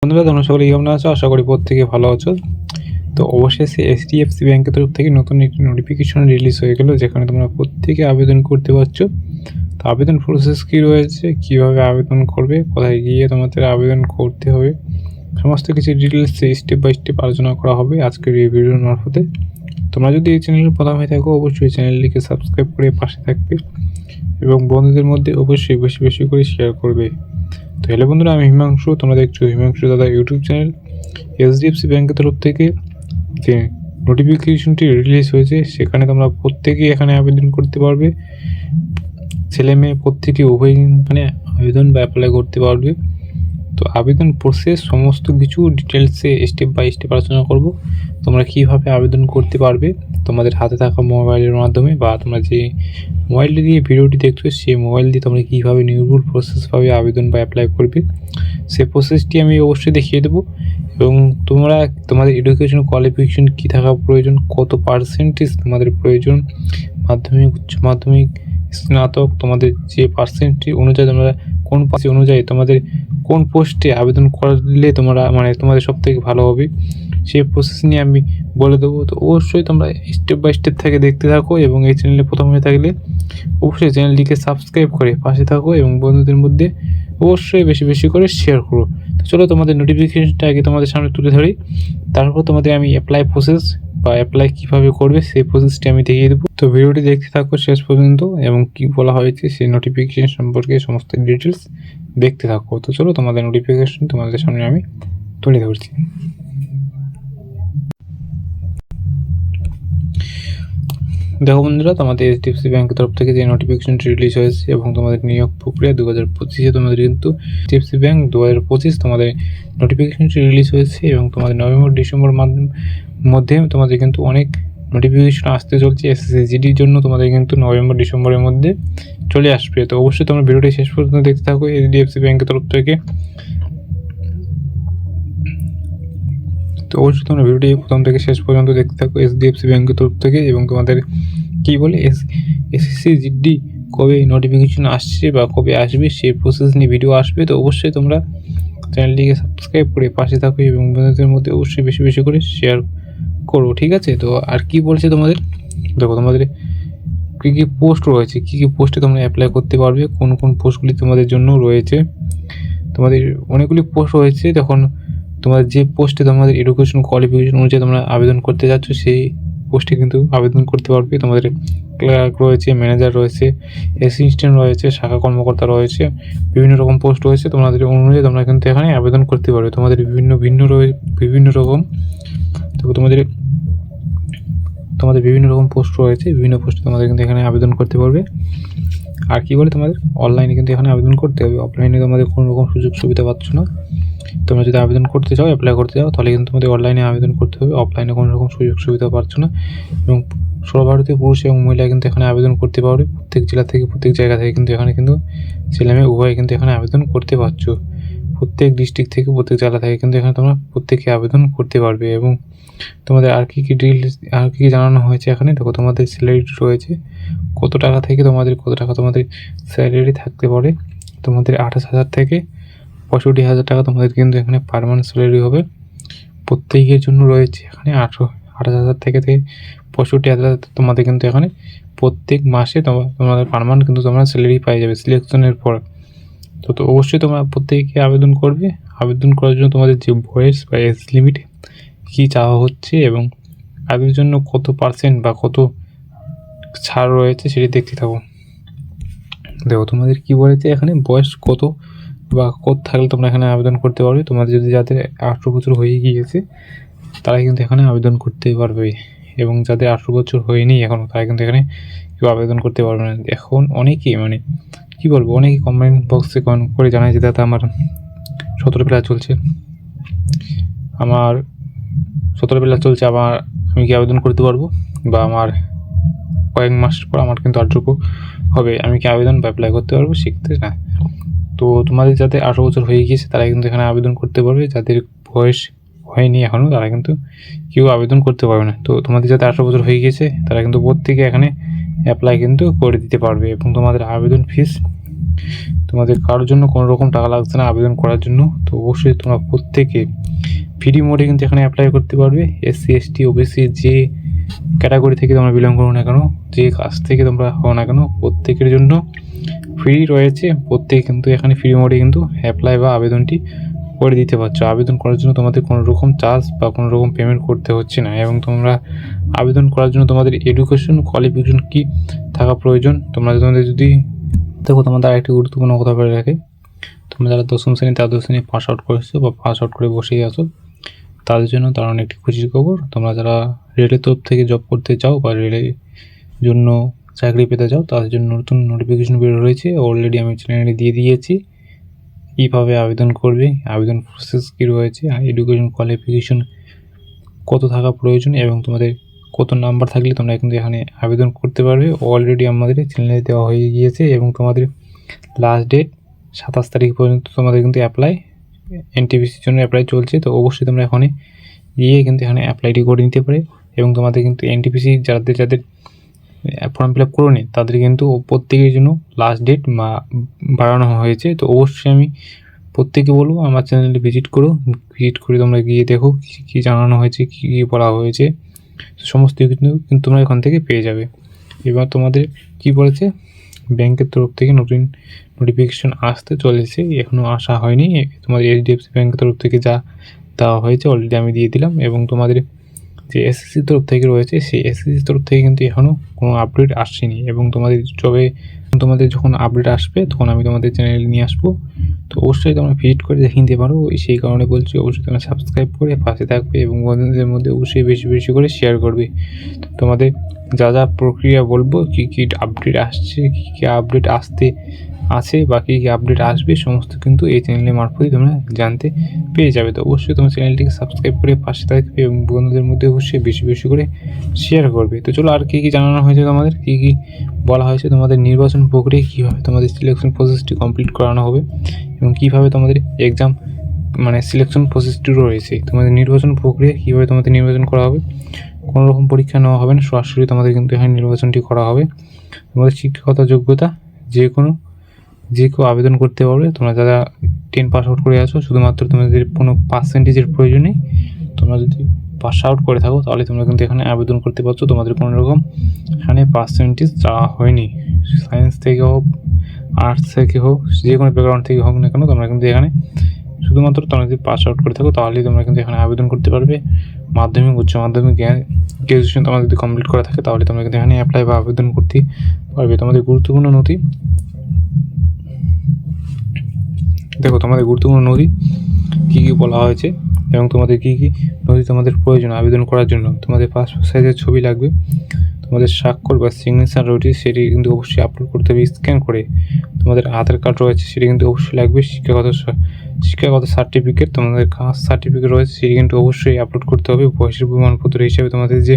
বন্ধুরা, তোমরা সকলে কেমন আছো? আশা করি প্রত্যেকে ভালো আছো। তো অবশেষে এইচডিএফসি ব্যাংকের তরফ থেকে নতুন একটি নোটিফিকেশন রিলিজ হয়ে গেল, যেখানে তোমরা প্রত্যেকে আবেদন করতে পারছো। তো আবেদন প্রসেস কী রয়েছে, কীভাবে আবেদন করবে, কোথায় গিয়ে তোমাদের আবেদন করতে হবে, সমস্ত কিছু ডিটেলস স্টেপ বাই স্টেপ আলোচনা করা হবে আজকের এই ভিডিওর মারফতে। তোমরা যদি এই চ্যানেলের প্রথম হয়ে থাকো, অবশ্যই চ্যানেলটিকে সাবস্ক্রাইব করে পাশে থাকবে এবং বন্ধুদের মধ্যে অবশ্যই বেশি বেশি করে শেয়ার করবে। তো হ্যালো বন্ধুরা, আমি হিমাংশু। তোমরা দেখছো হিমাংশু দাদা ইউটিউব চ্যানেল। এইচডিএফসি ব্যাংকের তরফ থেকে যে নোটিফিকেশনটি রিলিজ হয়েছে, সেখানে তোমরা প্রত্যেকেই এখানে আবেদন করতে পারবে। ছেলে মেয়ে প্রত্যেকে উভয় মানে আবেদন বা অ্যাপ্লাই করতে পারবে। তো আবেদন প্রসেস সমস্ত কিছু ডিটেলসে স্টেপ বাই স্টেপ আলোচনা করব। তোমরা কীভাবে আবেদন করতে পারবে তোমাদের হাতে থাকা মোবাইলের মাধ্যমে, বা তোমরা যে মোবাইলটি দিয়ে ভিডিওটি দেখছো সেই মোবাইল দিয়ে তোমরা কীভাবে নির্ভুল প্রসেসভাবে আবেদন বা অ্যাপ্লাই করবে, সেই প্রসেসটি আমি অবশ্যই দেখিয়ে দেবো। এবং তোমরা তোমাদের এডুকেশন কোয়ালিফিকেশন কী থাকা প্রয়োজন, কত পার্সেন্টেজ তোমাদের প্রয়োজন, মাধ্যমিক উচ্চ মাধ্যমিক স্নাতক, তোমাদের যে পার্সেন্টেজ অনুযায়ী তোমরা কোন পাশে অনুযায়ী তোমাদের কোন পোস্টে আবেদন করলে তোমরা তোমাদের সব থেকে ভালো হবে, সেই প্রসেস নিয়ে আমি বলে দেবো। তো অবশ্যই তোমরা স্টেপ বাই স্টেপ থেকে দেখতে থাকো এবং এই চ্যানেলে প্রথম হয়ে থাকলে অবশ্যই চ্যানেলটিকে সাবস্ক্রাইব করে পাশে থাকো এবং বন্ধুদের মধ্যে অবশ্যই বেশি বেশি করে শেয়ার করো। তো চলো তোমাদের নোটিফিকেশনটা আগে তোমাদের সামনে তুলে ধরি, তারপর তোমাদের আমি অ্যাপ্লাই প্রসেস বা অ্যাপ্লাই কীভাবে করবে সেই প্রসেসটি আমি দেখিয়ে দেবো। তো ভিডিওটি দেখতে থাকো শেষ পর্যন্ত এবং কী বলা হয়েছে সেই নোটিফিকেশন সম্পর্কে সমস্ত ডিটেলস দেখতে থাকো। তো চলো তোমাদের নোটিফিকেশন তোমাদের সামনে আমি তুলে ধরছি। দেখো বন্ধুরা, তোমাদের এইচডিএফসি ব্যাংকের তরফ থেকে যে নোটিফিকেশনটি রিলিজ হয়েছে এবং তোমাদের নিয়োগ প্রক্রিয়া 2025-এ তোমাদের কিন্তু এইচডিএফসি ব্যাংক 2025 তোমাদের নোটিফিকেশনটি রিলিজ হয়েছে এবং তোমাদের নভেম্বর ডিসেম্বর মধ্যে তোমাদের কিন্তু অনেক নোটিফিকেশন আসতে চলছে। এসএসসি-জিডির জন্য তোমাদের কিন্তু নভেম্বর ডিসেম্বরের মধ্যে চলে আসবে। তো অবশ্যই তোমরা ভিডিওটি শেষ পর্যন্ত দেখতে থাকো। এইচডিএফসি ব্যাংকের তরফ থেকে তো অবশ্যই তোমরা ভিডিওটি প্রথম থেকে শেষ পর্যন্ত দেখতে থাকো এইচডিএফসি ব্যাংকের তরফ থেকে। এবং তোমাদের কী বলে এসএসসি-জিডি কবে নোটিফিকেশন আসছে বা কবে আসবে সেই প্রসেস নিয়ে ভিডিও আসবে। তো অবশ্যই তোমরা চ্যানেলটিকে সাবস্ক্রাইব করে পাশে থাকো এবং বন্ধুদের মধ্যে অবশ্যই বেশি বেশি করে শেয়ার করো, ঠিক আছে? তো আর কি বলছে তোমাদের, দেখো তোমাদের কী কী পোস্ট রয়েছে, কী কী পোস্টে তোমরা অ্যাপ্লাই করতে পারবে, কোন কোন পোস্টগুলি তোমাদের জন্য রয়েছে। তোমাদের অনেকগুলি পোস্ট রয়েছে। তখন তোমাদের যে পোস্টে তোমাদের এডুকেশন কোয়ালিফিকেশন অনুযায়ী তোমরা আবেদন করতে যাচ্ছ সেই পোস্টে কিন্তু আবেদন করতে পারবে। তোমাদের ক্লার্ক রয়েছে, ম্যানেজার রয়েছে, অ্যাসিস্ট্যান্ট রয়েছে, শাখা কর্মকর্তা রয়েছে, বিভিন্ন রকম পোস্ট রয়েছে। তোমাদের অনুযায়ী তোমরা কিন্তু এখানে আবেদন করতে পারবে। তোমাদের বিভিন্ন রকম তোমাদের বিভিন্ন রকম পোস্ট রয়েছে, বিভিন্ন পোস্টে তোমাদের কিন্তু এখানে আবেদন করতে পারবে। আর কি বলে, তোমাদের অনলাইনে কিন্তু এখানে আবেদন করতে হবে, অফলাইনে তোমাদের কোনো রকম সুযোগ সুবিধা পাচ্ছ না। তোমরা যদি আবেদন করতে চাও, অ্যাপ্লাই করতে চাও, তাহলে কিন্তু তোমাদের অনলাইনে আবেদন করতে হবে, অফলাইনে কোনো রকম সুযোগ সুবিধা পাচ্ছ না। এবং সর্বভারতীয় পুরুষ এবং মহিলা কিন্তু এখানে আবেদন করতে পারবে। প্রত্যেক জেলা থেকে প্রত্যেক জায়গা থেকে কিন্তু এখানে কিন্তু ছেলেমেয়ে উভয় কিন্তু এখানে আবেদন করতে পারছো। প্রত্যেক ডিস্ট্রিক্ট থেকে প্রত্যেক জেলা থেকে কিন্তু এখানে তোমরা প্রত্যেকে আবেদন করতে পারবে। এবং তোমাদের আর কী কী জানানো হয়েছে এখানে, দেখো তোমাদের স্যালারি রয়েছে কত টাকা থেকে কত টাকা তোমাদের স্যালারি থাকতে পারে। তোমাদের 28,000 থেকে 65,000 টাকা তোমাদের কিন্তু এখানে পার্মানেন্ট স্যালারি হবে। প্রত্যেকের জন্য রয়েছে এখানে 28,000 থেকে 65,000 তোমাদের কিন্তু এখানে প্রত্যেক মাসে তোমাদের পার্মানেন্ট কিন্তু তোমরা স্যালারি পাই যাবে সিলেকশনের পর। তো অবশ্যই তোমরা প্রত্যেকে আবেদন করবে। আবেদন করার জন্য তোমাদের যে বয়স বা এজ লিমিট কী চাওয়া হচ্ছে এবং তাদের জন্য কত পার্সেন্ট বা কত ছাড় রয়েছে সেটি দেখতে থাকো। দেখো তোমাদের কী বলেছে এখানে, বয়স কত বা কত থাকলে তোমরা এখানে আবেদন করতে পারবে। তোমাদের যদি যাদের 18 বছর হয়ে গিয়েছে তারা কিন্তু এখানে আবেদন করতে পারবে, এবং যাদের 18 বছর হয়নি এখনও তারা কিন্তু এখানে কেউ আবেদন করতে পারবে না। এখন অনেকেই কী বলবো, অনেকেই কমেন্ট বক্সে কমেন্ট করে জানায় যে দাদা আমার 17 চলছে, আমার 17 চলছে, আমি কি আবেদন করতে পারবো, বা আমার কয়েক মাস পর আমার কিন্তু 18 হবে, আমি কি আবেদন বা অ্যাপ্লাই করতে পারবো? সেক্ষেত্রে না। তো তোমাদের যাদের 18 বছর হয়ে গিয়েছে তারা কিন্তু এখানে আবেদন করতে পারবে। যাদের বয়স হয়নি এখনও তারা কিন্তু কেউ আবেদন করতে পারবে না। তো তোমাদের যাদের 18 বছর হয়ে গিয়েছে তারা কিন্তু প্রত্যেকে এখানে অ্যাপ্লাই কিন্তু করে দিতে পারবে। এবং তোমাদের আবেদন ফিস তোমাদের কারোর জন্য কোনো রকম টাকা লাগছে না আবেদন করার জন্য। তো অবশ্যই তোমরা প্রত্যেকে ফ্রি মোডে কিন্তু এখানে অ্যাপ্লাই করতে পারবে। এসসি এসটি ওবিসি যে ক্যাটাগরি থেকে তোমরা বিলং করো না কেন, যে কাজ থেকে তোমরা হও না কেন, প্রত্যেকের জন্য ফ্রি রয়েছে। প্রত্যেকে কিন্তু এখানে ফ্রি মোডে কিন্তু অ্যাপ্লাই বা আবেদনটি করে দিতে পারছো। আবেদন করার জন্য তোমাদের কোনো রকম চার্জ বা কোনো রকম পেমেন্ট করতে হচ্ছে না। এবং তোমরা আবেদন করার জন্য তোমাদের এডুকেশন কোয়ালিফিকেশন কি থাকা প্রয়োজন। তোমাদের যদি দেখো, তোমাদের আরেকটি গুরুত্বপূর্ণ কথা বলে রাখে, তোমরা যারা দশম শ্রেণী দ্বাদশ শ্রেণী পাস আউট করেছো বা পাস আউট করে বসেই আছো, তাদের জন্য দারুণ একটি খুশির খবর। তোমরা যারা রেলের তরফ থেকে জব করতে চাও বা রেলের জন্য চাকরি পেতে চাও, তাদের জন্য নতুন নোটিফিকেশন বের হয়েছে। অলরেডি আমি চ্যানেলে দিয়ে দিয়েছি কীভাবে আবেদন করবে, আবেদন প্রসেস কী রয়েছে, এডুকেশন কোয়ালিফিকেশন কত থাকা প্রয়োজন এবং তোমাদের কত নাম্বার থাকলে তোমরা কিন্তু এখানে আবেদন করতে পারবে। অলরেডি আমাদের চ্যানেলে দেওয়া হয়ে গিয়েছে এবং তোমাদের লাস্ট ডেট 27 তারিখ পর্যন্ত তোমাদের কিন্তু এনটিপিসির জন্য অ্যাপ্লাই চলছে। তো অবশ্যই তোমরা এখানে গিয়ে কিন্তু এখানে অ্যাপ্লাইটি করে নিতে পারে। এবং তোমাদের কিন্তু এনটিপিসি যাদের ফর্ম ফিল আপ করোনি তাদের কিন্তু প্রত্যেকের জন্য লাস্ট ডেট বাড়ানো হয়েছে। তো অবশ্যই আমি প্রত্যেকে বলবো আমার চ্যানেলে ভিজিট করে তোমরা গিয়ে দেখো কী জানানো হয়েছে, কী বলা হয়েছে, সমস্ত কিন্তু তোমরা এখান থেকে পেয়ে যাবে। এবার তোমাদের কি বলেছে, ব্যাংকের তরফ থেকে নতুন নোটিফিকেশন আসতে চলেছে, এখনও আসা হয়নি। তোমাদের এইচডিএফসি ব্যাংকের তরফ থেকে যা দেওয়া হয়েছে অলরেডি আমি দিয়ে দিলাম। এবং তোমাদের যে এসএসসির তরফ থেকে রয়েছে, সেই এসএসসির তরফ থেকে কিন্তু এখনও কোনো আপডেট আসেনি। এবং তোমাদের যখন আপডেট আসবে তখন আমি তোমাদের চ্যানেলে নিয়ে আসবো। তো অবশ্যই তোমরা ভিজিট করে দেখে নিতে পারো। সেই কারণে বলছি, অবশ্যই তোমরা সাবস্ক্রাইব করে পাশে থাকবে এবং বন্ধুদের মধ্যে অবশ্যই বেশি বেশি করে শেয়ার করবে। তোমাদের যা প্রক্রিয়া বলবো, কী আপডেট আসছে, কী আপডেট আসতে আছে বা কী আপডেট আসবে, সমস্ত কিন্তু এই চ্যানেলের মারফতই তোমরা জানতে পেয়ে যাবে। তো অবশ্যই তোমার চ্যানেলটিকে সাবস্ক্রাইব করে পাশে থাকবে এবং বন্ধুদের মধ্যে অবশ্যই বেশি বেশি করে শেয়ার করবে। তো চলো, আর কী জানানো হয়েছে, তোমাদের কী বলা হয়েছে, তোমাদের নির্বাচন প্রক্রিয়া কীভাবে তোমাদের সিলেকশন প্রসেসটি কমপ্লিট করানো হবে এবং কীভাবে তোমাদের এক্সাম সিলেকশন প্রসেসটি রয়েছে। তোমাদের নির্বাচন প্রক্রিয়া কীভাবে তোমাদের নির্বাচন করা হবে, কোনো রকম পরীক্ষা নেওয়া হবে না, সরাসরি তোমাদের কিন্তু এখানে নির্বাচনটি করা হবে। তোমাদের শিক্ষাগত যোগ্যতা যে কেউ আবেদন করতে পারবে। তোমরা যারা 10 পাস আউট করে আছো, শুধুমাত্র তোমাদের কোনো পার্সেন্টেজের প্রয়োজন নেই। তোমরা যদি পাস আউট করে থাকো তাহলে তোমরা কিন্তু এখানে আবেদন করতে পারছো। তোমাদের কোনো রকম এখানে পার্সেন্টেজ চাওয়া হয়নি। সায়েন্স থেকে হোক, আর্টস থেকে হোক, যে কোনো ব্যাকগ্রাউন্ড থেকে হোক না কেন, তোমরা কিন্তু এখানে শুধুমাত্র তোমরা যদি পাস আউট করে থাকো তাহলেই তোমরা কিন্তু এখানে আবেদন করতে পারবে। মাধ্যমিক, উচ্চ মাধ্যমিক, গ্র্যাজুয়েশন তোমাদের যদি কমপ্লিট করা থাকে তাহলে তোমরা কিন্তু এখানে অ্যাপ্লাই বা আবেদন করতে পারবে। তোমাদের গুরুত্বপূর্ণ নথি দেখো, তোমাদের গুরুত্বপূর্ণ নথি কী বলা হয়েছে এবং তোমাদের কী নথি তোমাদের প্রয়োজন আবেদন করার জন্য। তোমাদের পাসপোর্ট সাইজের ছবি লাগবে, তোমাদের স্বাক্ষর বা সিগনেচার রয়েছে সেটি কিন্তু অবশ্যই আপলোড করতে হবে স্ক্যান করে। তোমাদের আধার কার্ড রয়েছে সেটি কিন্তু অবশ্যই লাগবে। শিক্ষাগত সার্টিফিকেট, তোমাদের কাস্ট সার্টিফিকেট রয়েছে সেটি কিন্তু অবশ্যই আপলোড করতে হবে। বয়সের প্রমাণপত্র হিসেবে তোমাদের যে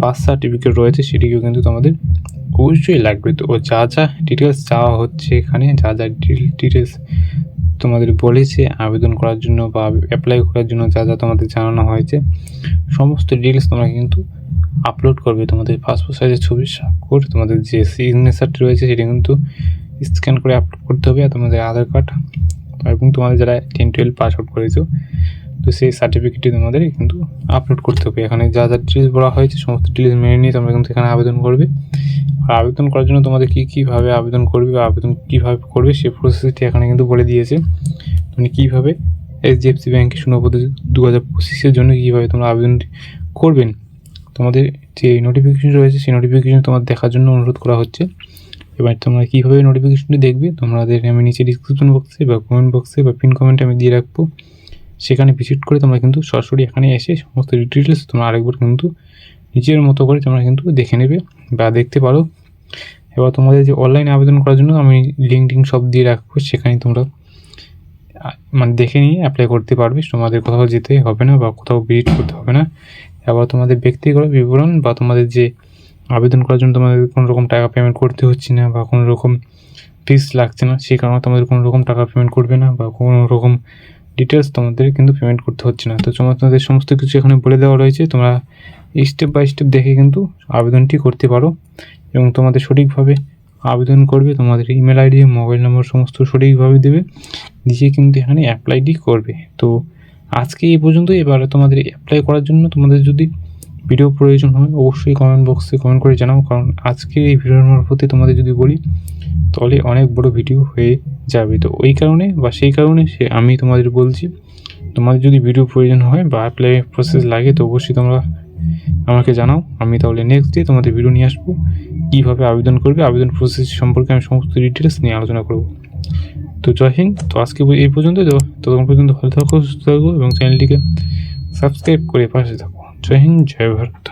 বার্থ সার্টিফিকেট রয়েছে সেটিকেও কিন্তু তোমাদের অবশ্যই লাগবে। তো যা ডিটেলস চাওয়া হচ্ছে এখানে, যা ডিটেলস তোমাদের বলেছে আবেদন করার জন্য বা অ্যাপ্লাই করার জন্য, যা তোমাদের জানানো হয়েছে, সমস্ত ডিটেলস তোমরা কিন্তু আপলোড করবে। তোমাদের পাসপোর্ট সাইজের ছবি, স্বাক্ষর, তোমাদের যে সিগনেচারটি রয়েছে সেটি কিন্তু স্ক্যান করে আপলোড করতে হবে। আর তোমাদের আধার কার্ড এবং তোমাদের যারা 10-12 পাস আউট করেছো, তো সেই সার্টিফিকেটটি তোমাদের কিন্তু আপলোড করতে হবে। এখানে যা ডিটেলস বলা হয়েছে সমস্ত ডিটেলস মেনে নিয়ে তোমরা কিন্তু এখানে আবেদন করবে। আর আবেদন করার জন্য তোমাদের কীভাবে আবেদন করবে বা আবেদন কীভাবে করবে সেই প্রসেসটি এখানে কিন্তু বলে দিয়েছে। মানে কীভাবে এইচডিএফসি ব্যাংকে শূন্যপদে 2025-এর জন্য কীভাবে তোমরা আবেদন করবেন। তোমাদের যে নোটিফিকেশন রয়েছে সেই নোটিফিকেশন তোমাদের দেখার জন্য অনুরোধ করা হচ্ছে। এবার তোমরা কীভাবে নোটিফিকেশনটি দেখবে, তোমাদের আমি নিচে ডিসক্রিপশন বক্সে বা কমেন্ট বক্সে বা পিন কমেন্টে আমি দিয়ে রাখবো, সেখানে ভিজিট করে তোমরা কিন্তু সরাসরি এখানে এসে সমস্ত ডিটেলস তোমরা আরেকবার কিন্তু নিজের মতো করে তোমরা কিন্তু দেখে নেবে বা দেখতে পারো। এবার তোমাদের যে অনলাইনে আবেদন করার জন্য আমি লিঙ্ক সব দিয়ে রাখবো, সেখানে তোমরা দেখে নিয়ে অ্যাপ্লাই করতে পারবে। তোমাদের কোথাও যেতে হবে না বা কোথাও ভিজিট করতে হবে না। এবার তোমাদের ব্যক্তিগত বিবরণ বা তোমাদের যে আবেদন করার জন্য তোমাদের কোনো রকম টাকা পেমেন্ট করতে হচ্ছে না বা কোনো রকম ফিস লাগছে না, সেই কারণে তোমাদের কোনো রকম টাকা পেমেন্ট করবে না বা কোনো রকম ডিটেলস তোমাদের কিন্তু পেমেন্ট করতে হচ্ছে না। তো তোমাদের সমস্ত কিছু এখানে বলে দেওয়া রয়েছে, তোমরা স্টেপ বাই স্টেপ দেখে কিন্তু আবেদনটি করতে পারো এবং তোমাদের সঠিকভাবে আবেদন করবে, তোমাদের ইমেল আইডি মোবাইল নম্বর সমস্ত সঠিকভাবে দেবে, দিয়ে কিন্তু এখানে অ্যাপ্লাইটি করবে। তো আজকে এই পর্যন্ত। এবারে তোমাদের অ্যাপ্লাই করার জন্য তোমাদের যদি ভিডিও প্রয়োজন হয় অবশ্যই কমেন্ট বক্সে কমেন্ট করে জানাও, কারণ আজকে এই ভিডিওর মারফতে তোমাদের যদি বলি তাহলে অনেক বড় ভিডিও হয়ে যাবে। তো ওই কারণে বা সেই কারণে আমি তোমাদের বলছি, তোমাদের যদি ভিডিও প্রয়োজন হয় বা অ্যাপ্লাই প্রসেস লাগে তো অবশ্যই তোমরা আমাকে জানাও। আমি তাহলে নেক্সট ডে তোমাদের ভিডিও নিয়ে আসবো, কীভাবে আবেদন করবে, আবেদন প্রসেস সম্পর্কে আমি সমস্ত ডিটেলস নিয়ে আলোচনা করব। তো জয় হিন্দ। তো আজকে এই পর্যন্ত, ততক্ষণ পর্যন্ত ভালো থাকো, সুস্থ থাকো এবং চ্যানেলটিকে সাবস্ক্রাইব করে পাশে থাকো। জয় হিন্দ, জয় ভারত।